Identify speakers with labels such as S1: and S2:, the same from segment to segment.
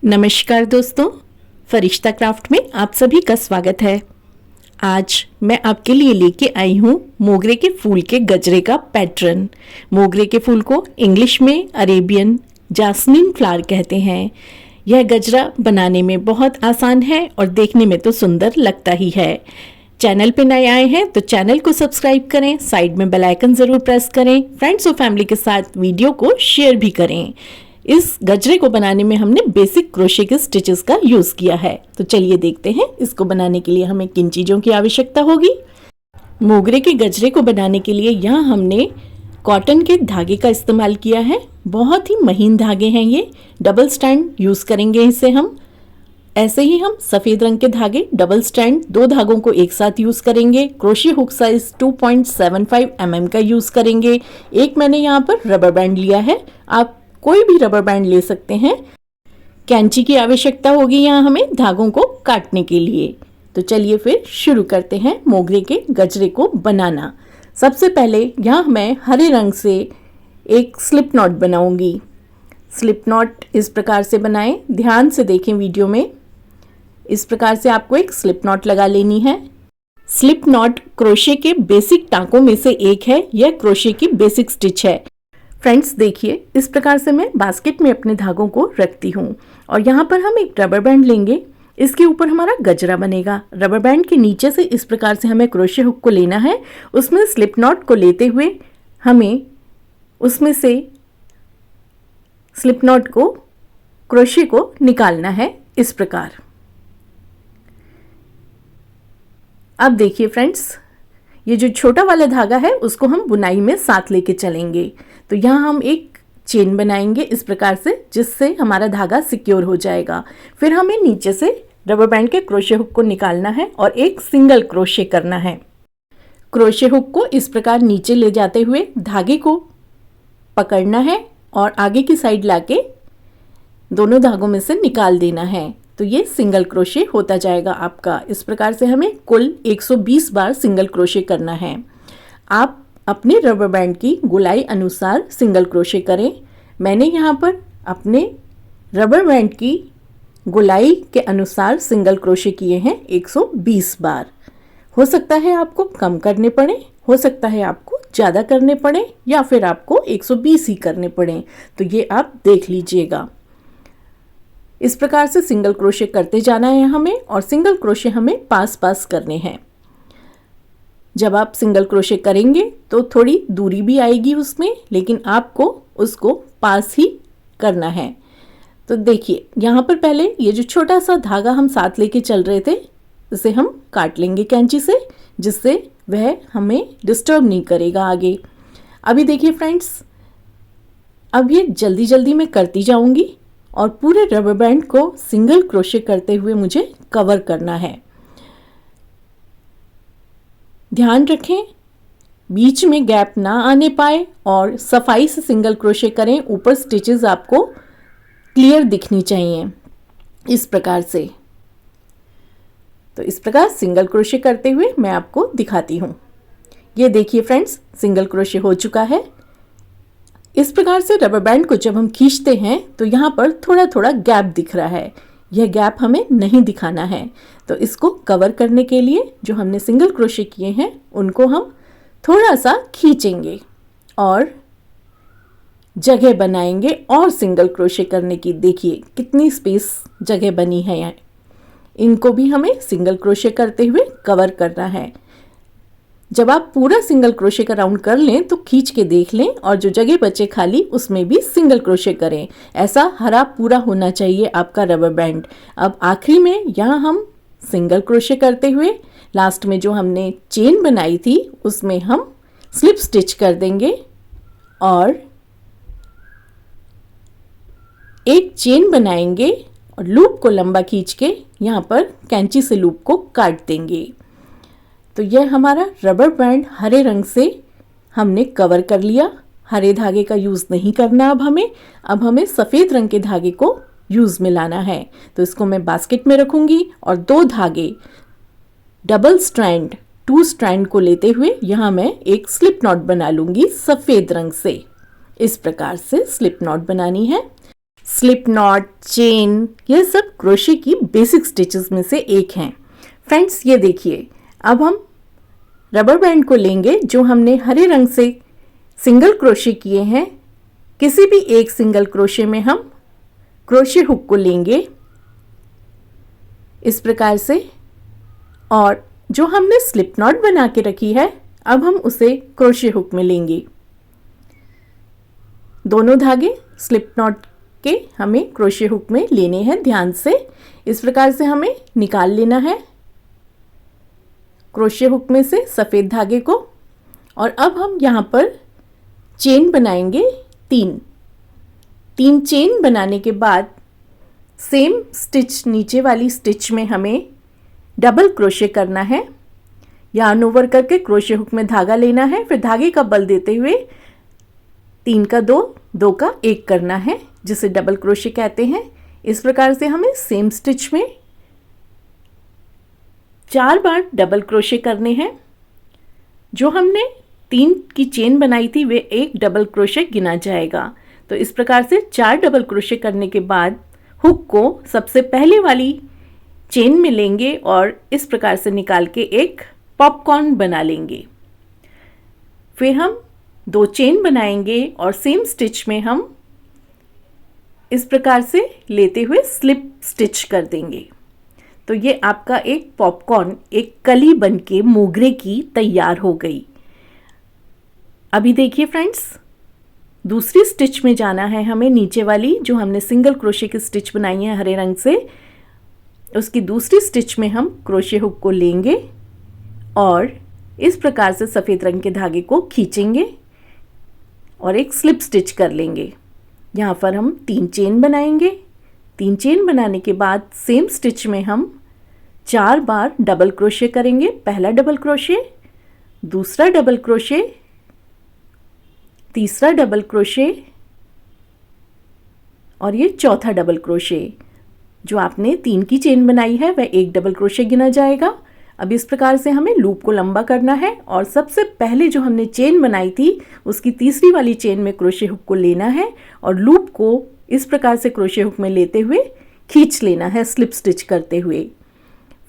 S1: नमस्कार दोस्तों, फरिश्ता क्राफ्ट में आप सभी का स्वागत है। आज मैं आपके लिए लेके आई हूँ मोगरे के फूल के गजरे का पैटर्न। मोगरे के फूल को इंग्लिश में अरेबियन जास्मिन फ्लावर कहते हैं। यह गजरा बनाने में बहुत आसान है और देखने में तो सुंदर लगता ही है। चैनल पे नए आए हैं तो चैनल को सब्सक्राइब करें, साइड में बेल आइकन ज़रूर प्रेस करें, फ्रेंड्स और फैमिली के साथ वीडियो को शेयर भी करें। इस गजरे को बनाने में हमने बेसिक क्रोशे के स्टिचेस का यूज़ किया है। तो चलिए देखते हैं इसको बनाने के लिए हमें किन चीज़ों की आवश्यकता होगी। मोगरे के गजरे को बनाने के लिए यहाँ हमने कॉटन के धागे का इस्तेमाल किया है। बहुत ही महीन धागे हैं ये, डबल स्टैंड यूज़ करेंगे इसे हम। ऐसे ही हम सफ़ेद रंग के धागे डबल स्टैंड 2 धागों को एक साथ यूज़ करेंगे। क्रोशे हुक साइज 2.75 mm का यूज़ करेंगे। एक मैंने यहाँ पर रबर बैंड लिया है, आप कोई भी रबर बैंड ले सकते हैं। कैंची की आवश्यकता होगी यहाँ हमें धागों को काटने के लिए। तो चलिए फिर शुरू करते हैं मोगरे के गजरे को बनाना। सबसे पहले यहाँ मैं हरे रंग से एक स्लिप नॉट बनाऊंगी। स्लिप नॉट इस प्रकार से बनाएं, ध्यान से देखें वीडियो में। इस प्रकार से आपको एक स्लिप नॉट लगा लेनी है। स्लिप नॉट क्रोशे के बेसिक टांकों में से एक है। यह क्रोशे की बेसिक स्टिच है। फ्रेंड्स देखिए, इस प्रकार से मैं बास्केट में अपने धागों को रखती हूँ और यहाँ पर हम एक रबर बैंड लेंगे। इसके ऊपर हमारा गजरा बनेगा। रबर बैंड के नीचे से इस प्रकार से हमें क्रोशे हुक को लेना है। उसमें स्लिप नॉट को लेते हुए हमें उसमें से स्लिप नॉट को क्रोशे को निकालना है इस प्रकार। अब देखिए फ्रेंड्स, ये जो छोटा वाला धागा है उसको हम बुनाई में साथ लेके चलेंगे। तो यहाँ हम एक चेन बनाएंगे इस प्रकार से, जिससे हमारा धागा सिक्योर हो जाएगा। फिर हमें नीचे से रबर बैंड के क्रोशे हुक को निकालना है और एक सिंगल क्रोशे करना है। क्रोशे हुक को इस प्रकार नीचे ले जाते हुए धागे को पकड़ना है और आगे की साइड लाके दोनों धागों में से निकाल देना है। तो ये सिंगल क्रोशे होता जाएगा आपका। इस प्रकार से हमें कुल 120 बार सिंगल क्रोशे करना है। आप अपने रबर बैंड की गोलाई अनुसार सिंगल क्रोशे करें। मैंने यहाँ पर अपने रबर बैंड की गोलाई के अनुसार सिंगल क्रोशे किए हैं 120 बार। हो सकता है आपको कम करने पड़े, हो सकता है आपको ज़्यादा करने पड़े, या फिर आपको 120 ही करने पड़े। तो ये आप देख लीजिएगा। इस प्रकार से सिंगल क्रोशे करते जाना है हमें, और सिंगल क्रोशे हमें पास पास करने हैं। जब आप सिंगल क्रोशे करेंगे तो थोड़ी दूरी भी आएगी उसमें, लेकिन आपको उसको पास ही करना है। तो देखिए, यहाँ पर पहले ये जो छोटा सा धागा हम साथ लेके चल रहे थे, इसे हम काट लेंगे कैंची से, जिससे वह हमें डिस्टर्ब नहीं करेगा आगे। अभी देखिए फ्रेंड्स, अब ये जल्दी जल्दी मैं करती जाऊंगी और पूरे रबर बैंड को सिंगल क्रोशे करते हुए मुझे कवर करना है। ध्यान रखें बीच में गैप ना आने पाए और सफाई से सिंगल क्रोशे करें। ऊपर स्टिचेस आपको क्लियर दिखनी चाहिए इस प्रकार से। तो इस प्रकार सिंगल क्रोशे करते हुए मैं आपको दिखाती हूँ। ये देखिए फ्रेंड्स, सिंगल क्रोशे हो चुका है। इस प्रकार से रबर बैंड को जब हम खींचते हैं तो यहाँ पर थोड़ा थोड़ा गैप दिख रहा है। यह गैप हमें नहीं दिखाना है। तो इसको कवर करने के लिए जो हमने सिंगल क्रोशे किए हैं उनको हम थोड़ा सा खींचेंगे और जगह बनाएंगे और सिंगल क्रोशे करने की। देखिए कितनी स्पेस जगह बनी है यहाँ। इनको भी हमें सिंगल क्रोशे करते हुए कवर करना है। जब आप पूरा सिंगल क्रोशे का राउंड कर लें तो खींच के देख लें, और जो जगह बचे खाली उसमें भी सिंगल क्रोशे करें। ऐसा हरा पूरा होना चाहिए आपका रबर बैंड। अब आखिरी में यहाँ हम सिंगल क्रोशे करते हुए लास्ट में जो हमने चेन बनाई थी उसमें हम स्लिप स्टिच कर देंगे और एक चेन बनाएंगे और लूप को लंबा खींच के यहाँ पर कैंची से लूप को काट देंगे। तो यह हमारा रबर बैंड हरे रंग से हमने कवर कर लिया। हरे धागे का यूज़ नहीं करना अब हमें सफ़ेद रंग के धागे को यूज़ में लाना है। तो इसको मैं बास्केट में रखूँगी और 2 धागे डबल स्ट्रैंड 2 स्ट्रैंड को लेते हुए यहाँ मैं एक स्लिप नॉट बना लूँगी सफ़ेद रंग से। इस प्रकार से स्लिप नॉट बनानी है। स्लिप नॉट, चेन, यह सब क्रोशे की बेसिक स्टिचेस में से एक हैं। फ्रेंड्स ये देखिए, अब हम रबर बैंड को लेंगे जो हमने हरे रंग से सिंगल क्रोशे किए हैं। किसी भी एक सिंगल क्रोशे में हम क्रोशे हुक को लेंगे इस प्रकार से, और जो हमने स्लिप नॉट बना के रखी है अब हम उसे क्रोशे हुक में लेंगे। दोनों धागे स्लिप नॉट के हमें क्रोशे हुक में लेने हैं ध्यान से। इस प्रकार से हमें निकाल लेना है क्रोशे हुक में से सफ़ेद धागे को। और अब हम यहाँ पर चेन बनाएंगे तीन चेन बनाने के बाद सेम स्टिच नीचे वाली स्टिच में हमें डबल क्रोशे करना है। यार्न ओवर करके क्रोशे हुक में धागा लेना है, फिर धागे का बल देते हुए 3 का 2, 2 का 1 करना है, जिसे डबल क्रोशे कहते हैं। इस प्रकार से हमें सेम स्टिच में 4 बार डबल क्रोशे करने हैं। जो हमने 3 की चेन बनाई थी वे 1 डबल क्रोशे गिना जाएगा। तो इस प्रकार से 4 डबल क्रोशे करने के बाद हुक को सबसे पहले वाली चेन में लेंगे और इस प्रकार से निकाल के एक पॉपकॉर्न बना लेंगे। फिर हम 2 चेन बनाएंगे और सेम स्टिच में हम इस प्रकार से लेते हुए स्लिप स्टिच कर देंगे। तो ये आपका एक पॉपकॉर्न, एक कली बनके मोगरे की तैयार हो गई। अभी देखिए फ्रेंड्स, दूसरी स्टिच में जाना है हमें। नीचे वाली जो हमने सिंगल क्रोशे की स्टिच बनाई है हरे रंग से, उसकी दूसरी स्टिच में हम क्रोशे हुक को लेंगे और इस प्रकार से सफ़ेद रंग के धागे को खींचेंगे और एक स्लिप स्टिच कर लेंगे। यहाँ पर हम 3 चेन बनाएंगे। 3 चेन बनाने के बाद सेम स्टिच में हम 4 बार डबल क्रोशे करेंगे। पहला डबल क्रोशे, दूसरा डबल क्रोशे, तीसरा डबल क्रोशे और ये चौथा डबल क्रोशे। जो आपने 3 की चेन बनाई है वह 1 डबल क्रोशे गिना जाएगा। अब इस प्रकार से हमें लूप को लंबा करना है और सबसे पहले जो हमने चेन बनाई थी उसकी तीसरी वाली चेन में क्रोशे हुक को लेना है और लूप को इस प्रकार से क्रोशे हुक में लेते हुए खींच लेना है स्लिप स्टिच करते हुए।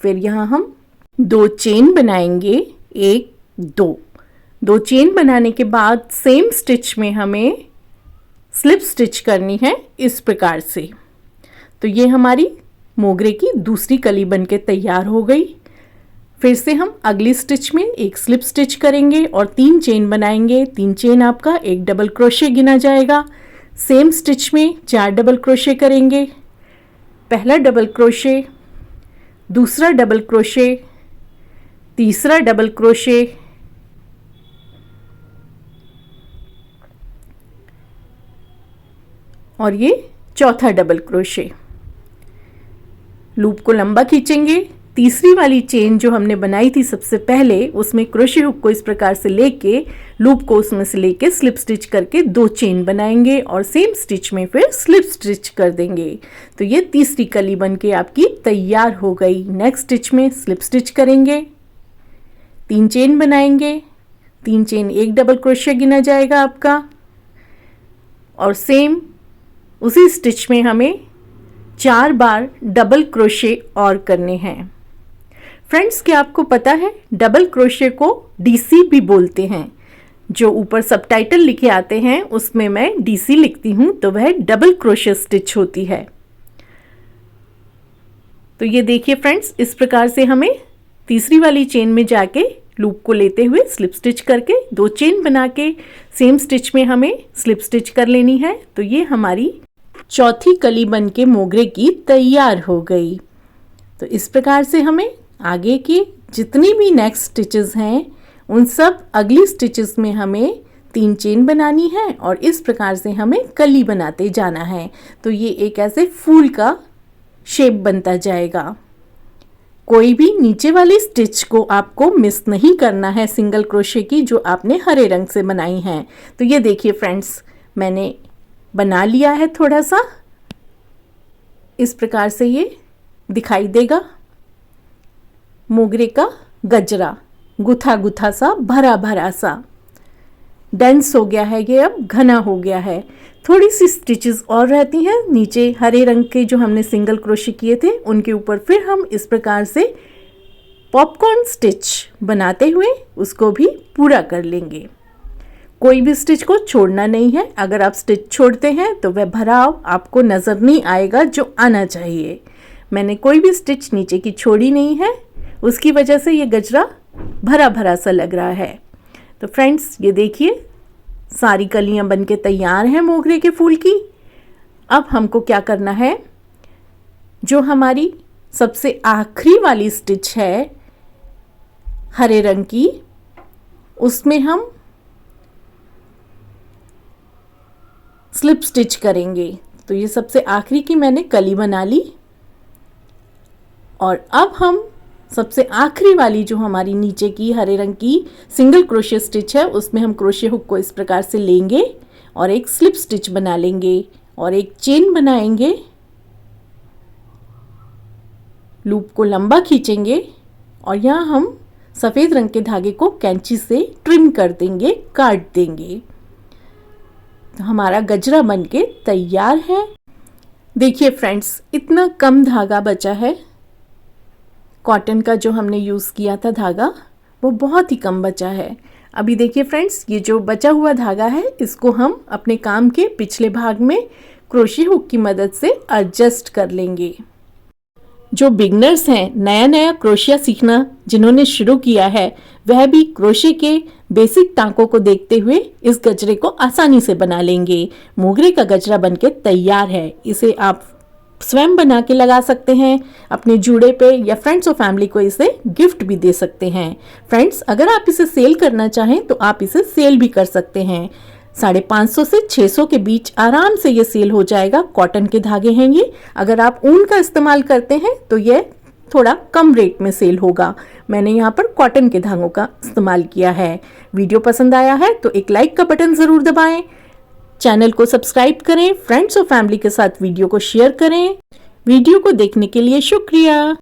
S1: फिर यहाँ हम 2 चेन बनाएंगे, 1 2 चेन बनाने के बाद सेम स्टिच में हमें स्लिप स्टिच करनी है इस प्रकार से। तो ये हमारी मोगरे की दूसरी कली बनके तैयार हो गई। फिर से हम अगली स्टिच में एक स्लिप स्टिच करेंगे और 3 चेन बनाएंगे। 3 चेन आपका 1 डबल क्रोशे गिना जाएगा। सेम स्टिच में 4 डबल क्रोशे करेंगे। पहला डबल क्रोशे, दूसरा डबल क्रोशे, तीसरा डबल क्रोशे और ये चौथा डबल क्रोशे। लूप को लंबा खींचेंगे। तीसरी वाली चेन जो हमने बनाई थी सबसे पहले, उसमें क्रोशे हुक को इस प्रकार से लेके लूप को उसमें से लेके स्लिप स्टिच करके 2 चेन बनाएंगे और सेम स्टिच में फिर स्लिप स्टिच कर देंगे। तो ये तीसरी कली बनके आपकी तैयार हो गई। नेक्स्ट स्टिच में स्लिप स्टिच करेंगे, 3 चेन बनाएंगे। 3 चेन 1 डबल क्रोशे गिना जाएगा आपका और सेम उसी स्टिच में हमें 4 बार डबल क्रोशे और करने हैं। फ्रेंड्स, क्या आपको पता है डबल क्रोशे को डीसी भी बोलते हैं। जो ऊपर सबटाइटल लिखे आते हैं उसमें मैं डीसी लिखती हूँ तो वह डबल क्रोशे स्टिच होती है। तो ये देखिए फ्रेंड्स, इस प्रकार से हमें तीसरी वाली चेन में जाके लूप को लेते हुए स्लिप स्टिच करके 2 चेन बना के सेम स्टिच में हमें स्लिप स्टिच कर लेनी है। तो ये हमारी चौथी कली बनके मोगरे की तैयार हो गई। तो इस प्रकार से हमें आगे की जितनी भी नेक्स्ट स्टिचेस हैं उन सब अगली स्टिचेस में हमें 3 चेन बनानी है और इस प्रकार से हमें कली बनाते जाना है। तो ये एक ऐसे फूल का शेप बनता जाएगा। कोई भी नीचे वाली स्टिच को आपको मिस नहीं करना है सिंगल क्रोशे की जो आपने हरे रंग से बनाई हैं। तो ये देखिए फ्रेंड्स, मैंने बना लिया है थोड़ा सा इस प्रकार से ये दिखाई देगा मोगरे का गजरा, गुथा गुथा सा, भरा भरा सा। डेंस हो गया है, ये अब घना हो गया है। थोड़ी सी स्टिचेस और रहती हैं नीचे हरे रंग के जो हमने सिंगल क्रोशे किए थे उनके ऊपर, फिर हम इस प्रकार से पॉपकॉर्न स्टिच बनाते हुए उसको भी पूरा कर लेंगे। कोई भी स्टिच को छोड़ना नहीं है, अगर आप स्टिच छोड़ते हैं तो वह भराव आपको नज़र नहीं आएगा जो आना चाहिए। मैंने कोई भी स्टिच नीचे की छोड़ी नहीं है, उसकी वजह से ये गजरा भरा भरा सा लग रहा है। तो फ्रेंड्स ये देखिए सारी कलियां बनके तैयार हैं मोगरे के फूल की। अब हमको क्या करना है, जो हमारी सबसे आखिरी वाली स्टिच है हरे रंग की, उसमें हम स्लिप स्टिच करेंगे। तो ये सबसे आखिरी की मैंने कली बना ली और अब हम सबसे आखिरी वाली जो हमारी नीचे की हरे रंग की सिंगल क्रोशे स्टिच है उसमें हम क्रोशे हुक को इस प्रकार से लेंगे और एक स्लिप स्टिच बना लेंगे और एक चेन बनाएंगे, लूप को लंबा खींचेंगे और यहाँ हम सफ़ेद रंग के धागे को कैंची से ट्रिम कर देंगे, काट देंगे। तो हमारा गजरा बनके तैयार है। देखिए फ्रेंड्स इतना कम धागा बचा है, कॉटन का जो हमने यूज़ किया था धागा वो बहुत ही कम बचा है। अभी देखिए फ्रेंड्स ये जो बचा हुआ धागा है इसको हम अपने काम के पिछले भाग में क्रोशे हुक की मदद से एडजस्ट कर लेंगे। जो बिगनर्स हैं, नया नया क्रोशिया सीखना जिन्होंने शुरू किया है, वह भी क्रोशे के बेसिक टांकों को देखते हुए इस गजरे को आसानी से बना लेंगे। मोगरे का गजरा बनके तैयार है। इसे आप स्वयं बना के लगा सकते हैं अपने जूड़े पे या फ्रेंड्स और फैमिली को इसे गिफ्ट भी दे सकते हैं। फ्रेंड्स अगर आप इसे सेल करना चाहें तो आप इसे सेल भी कर सकते हैं। 550 से 600 के बीच आराम से ये सेल हो जाएगा। कॉटन के धागे हैं ये, अगर आप ऊन का इस्तेमाल करते हैं तो ये थोड़ा कम रेट में सेल होगा। मैंने यहाँ पर कॉटन के धागों का इस्तेमाल किया है। वीडियो पसंद आया है तो एक लाइक का बटन ज़रूर दबाएं, चैनल को सब्सक्राइब करें, फ्रेंड्स और फैमिली के साथ वीडियो को शेयर करें। वीडियो को देखने के लिए शुक्रिया।